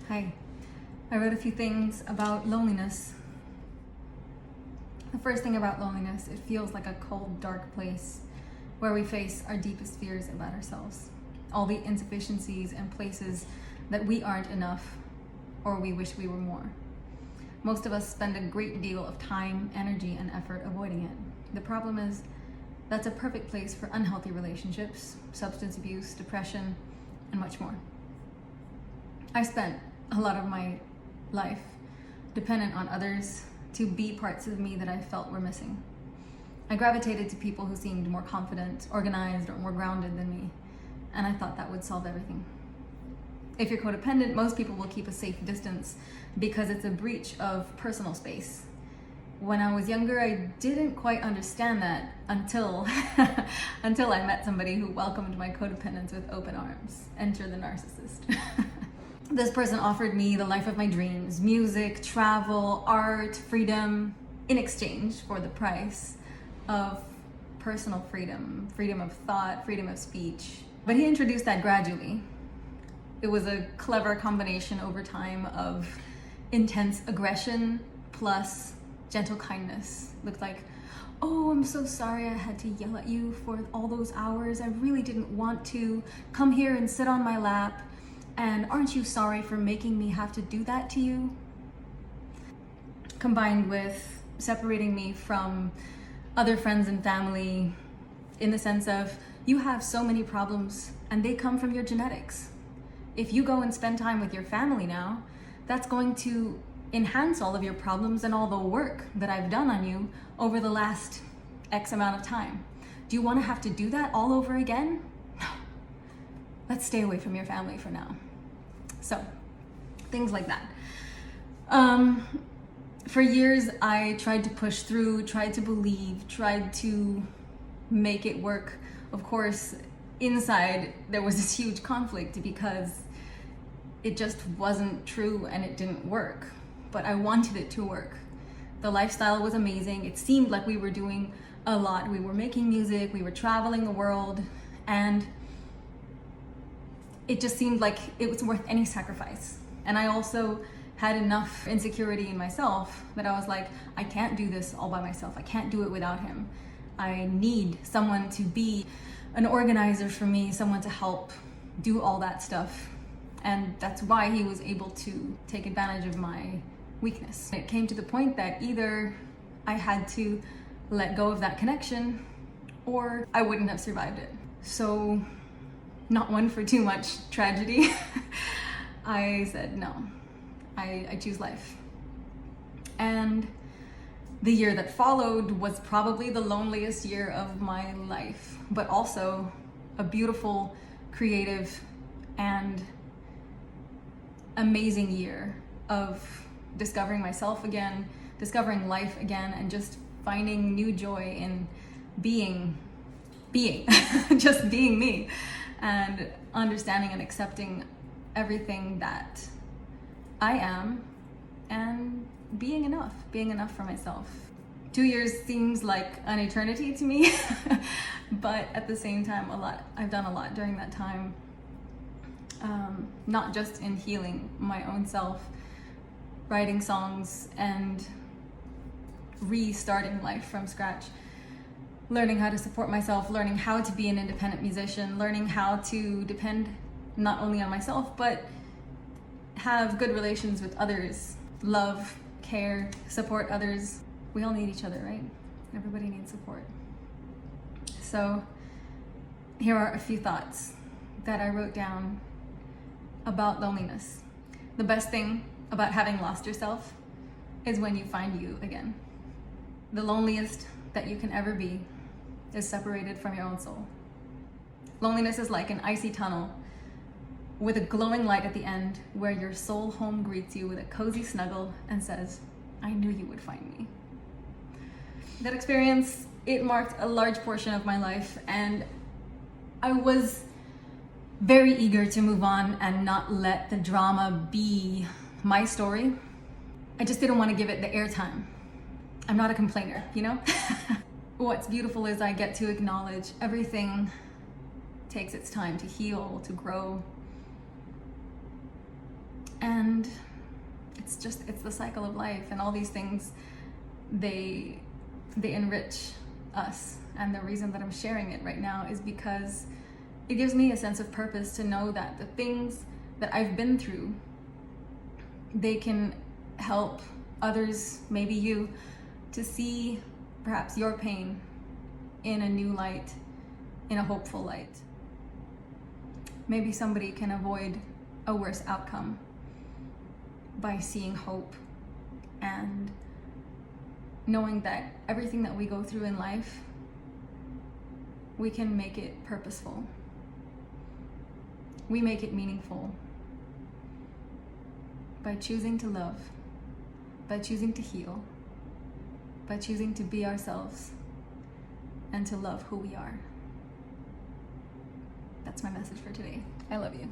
Hi. I wrote a few things about loneliness. The first thing about loneliness, it feels like a cold, dark place where we face our deepest fears about ourselves. All the insufficiencies and places that we aren't enough or we wish we were more. Most of us spend a great deal of time, energy, and effort avoiding it. The problem is that's a perfect place for unhealthy relationships, substance abuse, depression, and much more. I spent a lot of my life dependent on others to be parts of me that I felt were missing. I gravitated to people who seemed more confident, organized, or more grounded than me, and I thought that would solve everything. If you're codependent, most people will keep a safe distance because it's a breach of personal space. When I was younger, I didn't quite understand that until I met somebody who welcomed my codependence with open arms. Enter the narcissist. This person offered me the life of my dreams: music, travel, art, freedom, in exchange for the price of personal freedom, freedom of thought, freedom of speech. But he introduced that gradually. It was a clever combination over time of intense aggression plus gentle kindness. Looked like, "Oh, I'm so sorry I had to yell at you for all those hours. I really didn't want to. Come here and sit on my lap. And aren't you sorry for making me have to do that to you?" Combined with separating me from other friends and family in the sense of, you have so many problems and they come from your genetics. If you go and spend time with your family now, that's going to enhance all of your problems and all the work that I've done on you over the last X amount of time. Do you want to have to do that all over again? No. Let's stay away from your family for now. So, things like that. For years, I tried to push through, tried to believe, tried to make it work. Of course, inside, there was this huge conflict because it just wasn't true and it didn't work. But I wanted it to work. The lifestyle was amazing. It seemed like we were doing a lot. We were making music, we were traveling the world, and it just seemed like it was worth any sacrifice. And I also had enough insecurity in myself that I was like, I can't do this all by myself. I can't do it without him. I need someone to be an organizer for me, someone to help do all that stuff. And that's why he was able to take advantage of my weakness. It came to the point that either I had to let go of that connection or I wouldn't have survived it. So, not one for too much tragedy, I said no. I choose life. And the year that followed was probably the loneliest year of my life, but also a beautiful, creative, and amazing year of discovering myself again, discovering life again, and just finding new joy in being, just being me, and understanding and accepting everything that I am and being enough for myself. 2 years seems like an eternity to me, but at the same time, I've done a lot during that time. Not just in healing my own self, writing songs and restarting life from scratch, learning how to support myself, learning how to be an independent musician, learning how to depend not only on myself, but have good relations with others, love, care, support others. We all need each other, right? Everybody needs support. So here are a few thoughts that I wrote down about loneliness. The best thing about having lost yourself is when you find you again. The loneliest that you can ever be is separated from your own soul. Loneliness is like an icy tunnel with a glowing light at the end where your soul home greets you with a cozy snuggle and says, "I knew you would find me." That experience, it marked a large portion of my life, and I was very eager to move on and not let the drama be my story. I just didn't want to give it the airtime. I'm not a complainer, you know? What's beautiful is I get to acknowledge everything takes its time to heal, to grow. And it's the cycle of life, and all these things, they enrich us. And the reason that I'm sharing it right now is because it gives me a sense of purpose to know that the things that I've been through, they can help others, maybe you, to see perhaps your pain in a new light, in a hopeful light. Maybe somebody can avoid a worse outcome by seeing hope and knowing that everything that we go through in life, we can make it purposeful. We make it meaningful by choosing to love, by choosing to heal, by choosing to be ourselves and to love who we are. That's my message for today. I love you.